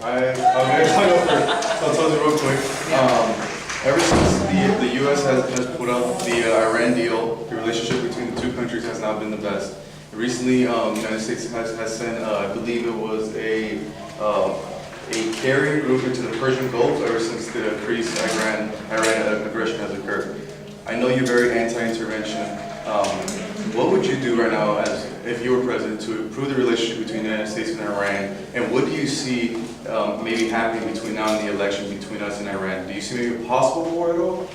I'm going to talk over real quick. Ever since the U.S. has put up the Iran deal, the relationship between the two countries has not been the best. Recently, the United States has sent, I believe it was a carrier group into the Persian Gulf ever since the increased Iran aggression has occurred. I know you're very anti-intervention. What would you do right now, as if you were president, to improve the relationship between the United States and Iran? And what do you see maybe happening between now and the election between us and Iran? Do you see maybe a possible war at all?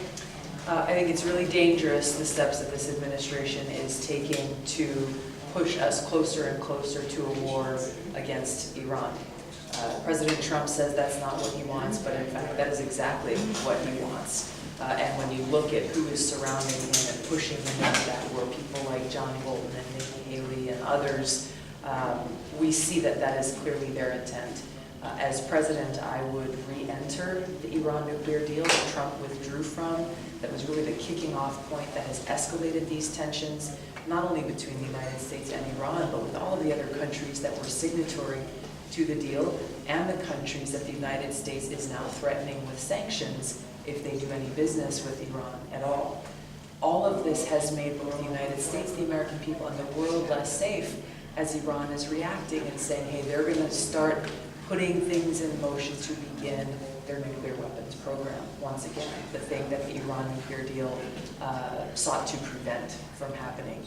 I think it's really dangerous, the steps that this administration is taking to push us closer and closer to a war against Iran. President Trump says that's not what he wants, but in fact that is exactly what he wants. And when you look at who is surrounding him and pushing him into that war, people like John Bolton and Nikki Haley and others, we see that that is clearly their intent. As president, I would re-enter the Iran nuclear deal that Trump withdrew from. That was really the kicking off point that has escalated these tensions, not only between the United States and Iran, but with all of the other countries that were signatory to the deal, and the countries that the United States is now threatening with sanctions if they do any business with Iran at all. All of this has made both the United States, the American people, and the world less safe as Iran is reacting and saying, hey, they're going to start putting things in motion to begin their nuclear weapons program. Once again, the thing that the Iran nuclear deal sought to prevent from happening.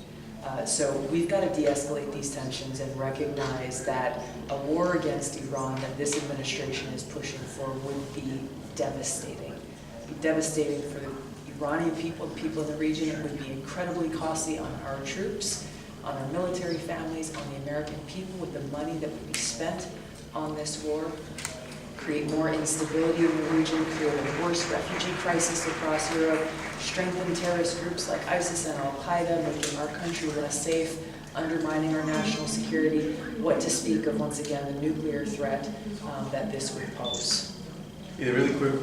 So we've got to de-escalate these tensions and recognize that a war against Iran that this administration is pushing for would be devastating. It would be devastating for the Iranian people, the people in the region. It would be incredibly costly on our troops, on our military families, on the American people, with the money that would be spent on this war, create more instability in the region, create a worse refugee crisis across Europe, strengthen terrorist groups like ISIS and Al-Qaeda, making our country less safe, undermining our national security, what to speak of, once again, the nuclear threat that this would pose. Yeah, really quick.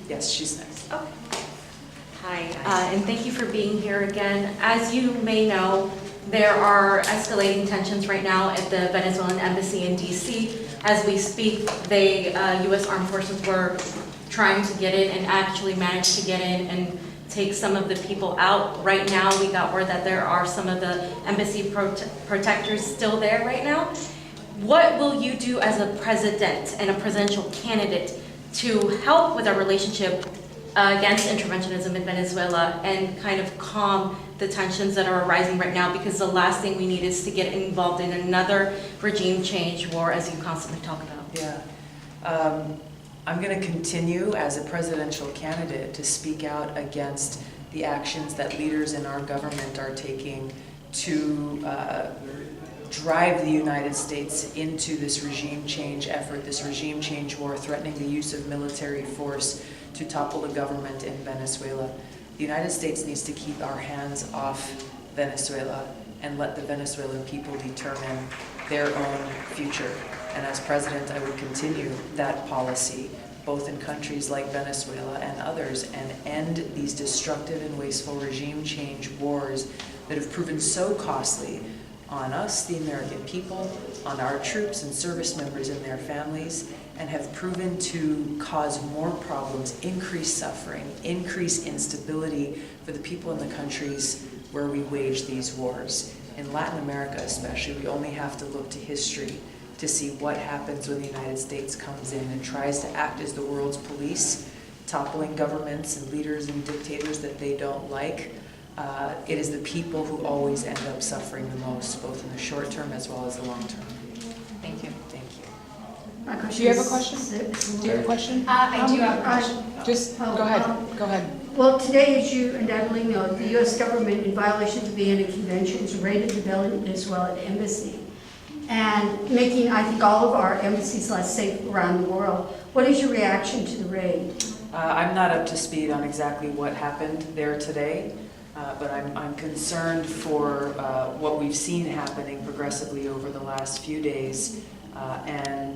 Yes, she's next. Okay. Hi, and thank you for being here again. As you may know, there are escalating tensions right now at the Venezuelan embassy in DC. As we speak, the U.S. Armed Forces were trying to get in and actually managed to get in and take some of the people out. Right now, we got word that there are some of the embassy protectors still there right now. What will you do as a president and a presidential candidate to help with our relationship against interventionism in Venezuela and kind of calm the tensions that are arising right now? Because the last thing we need is to get involved in another regime change war, as you constantly talk about. Yeah. I'm going to continue as a presidential candidate to speak out against the actions that leaders in our government are taking to drive the United States into this regime change effort, this regime change war, threatening the use of military force to topple the government in Venezuela. The United States needs to keep our hands off Venezuela and let the Venezuelan people determine their own future. And as president, I would continue that policy, both in countries like Venezuela and others, and end these destructive and wasteful regime change wars that have proven so costly on us, the American people, on our troops and service members and their families, and have proven to cause more problems, increase suffering, increase instability for the people in the countries where we wage these wars. In Latin America especially, we only have to look to history to see what happens when the United States comes in and tries to act as the world's police, toppling governments and leaders and dictators that they don't like. It is the people who always end up suffering the most, both in the short term as well as the long term. Thank you. Thank you. My question Do you have a is- question? Do you have a question? I do have a question. Just go ahead. Go ahead. Well, today, as you undoubtedly know, the U.S. government, in violation of the Vienna Conventions, raided the Venezuelan embassy and making, I think, all of our embassies less safe around the world. What is your reaction to the raid? I'm not up to speed on exactly what happened there today, but I'm concerned for what we've seen happening progressively over the last few days and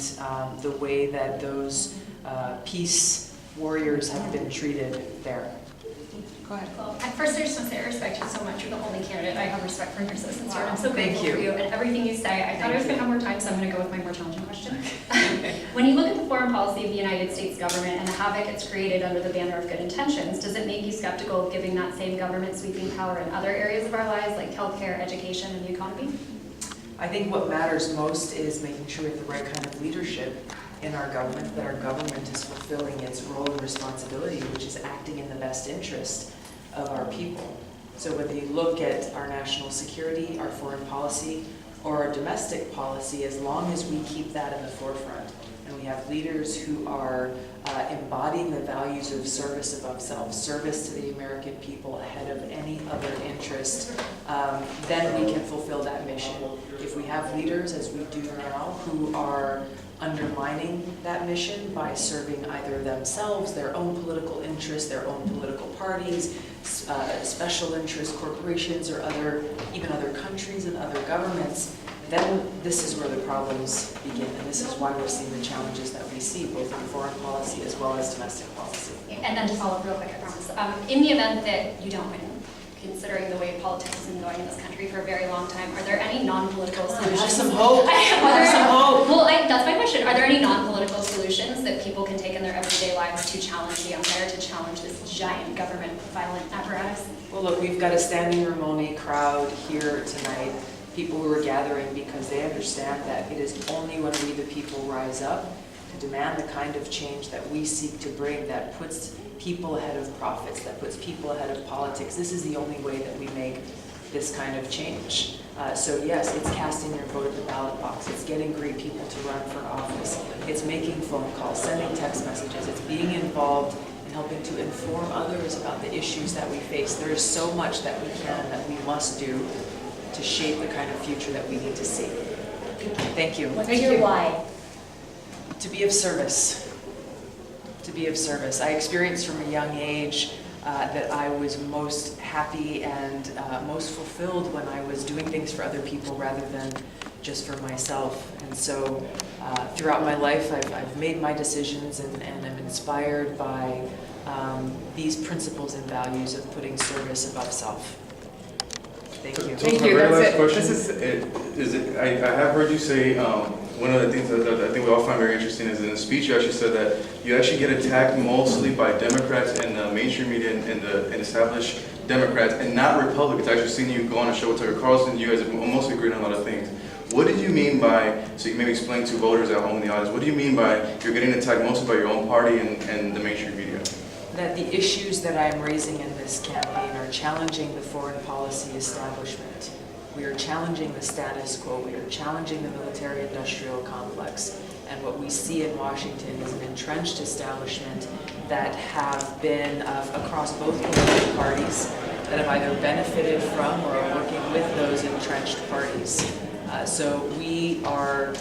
the way that those peace warriors have been treated there. Go ahead. Well, at first, I just want to say I respect you so much. You're the only candidate I have respect for in your citizens here. I'm so Thank grateful for you. you and everything you say. I thought I was Thank going to have more time, so I'm going to go with my more challenging question. When you look at the foreign policy of the United States government and the havoc it's created under the banner of good intentions, does it make you skeptical of giving that same government sweeping power in other areas of our lives, like healthcare, education, and the economy? I think what matters most is making sure we have the right kind of leadership in our government, that our government is fulfilling its role and responsibility, which is acting in the best interest of our people. So whether you look at our national security, our foreign policy, or our domestic policy, as long as we keep that in the forefront, and we have leaders who are embodying the values of service above self, service to the American people ahead of any other interest, then we can fulfill that mission. If we have leaders, as we do now, who are undermining that mission by serving either themselves, their own political interests, their own political parties, special interest corporations, or even other countries and other governments, then this is where the problems begin, and this is why we're seeing the challenges that we see, both in foreign policy as well as domestic policy. And then to follow up real quick, I promise. In the event that you don't win, considering the way politics has been going in this country for a very long time, are there any non-political solutions? Have some hope. Have some hope. Well, that's my question. Are there any non-political solutions that people can take in their everyday lives to challenge the empire, to challenge this giant government violent apparatus? Well, look, we've got a standing room only crowd here tonight, people who are gathering because they understand that it is only when we the people rise up to demand the kind of change that we seek to bring that puts people ahead of profits, that puts people ahead of politics. This is the only way that we make this kind of change. So yes, it's casting your vote at the ballot box. It's getting great people to run for office. It's making phone calls, sending text messages. It's being involved in helping to inform others about the issues that we face. There is so much that we can, that we must do to shape the kind of future that we need to see. Thank you. What's your why? To be of service. To be of service. I experienced from a young age that I was most happy and most fulfilled when I was doing things for other people rather than just for myself. And so throughout my life, I've made my decisions and I'm inspired by these principles and values of putting service above self. Thank you. So my very last question I have heard you say one of the things that I think we all find very interesting is in the speech you actually said that you actually get attacked mostly by Democrats and mainstream media and established Democrats and not Republicans. I've actually seen you go on a show with Tucker Carlson. You guys have almost agreed on a lot of things. What did you mean by, so you maybe explain to voters at home in the audience, what do you mean by you're getting attacked mostly by your own party and the mainstream media? That the issues that I am raising in this campaign are challenging the foreign policy establishment. We are challenging the status quo. We are challenging the military-industrial complex. And what we see in Washington is an entrenched establishment that have been across both political parties that have either benefited from or are working with those entrenched parties. So we are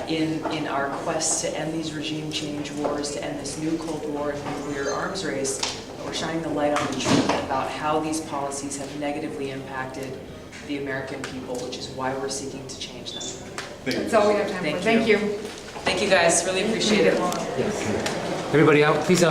in our quest to end these regime change wars, to end this new Cold War and nuclear arms race, we're shining the light on the truth about how these policies have negatively impacted the American people, which is why we're seeking to change them. That's all we have time for. Thank you. Thank you guys, really appreciate it. Everybody out, please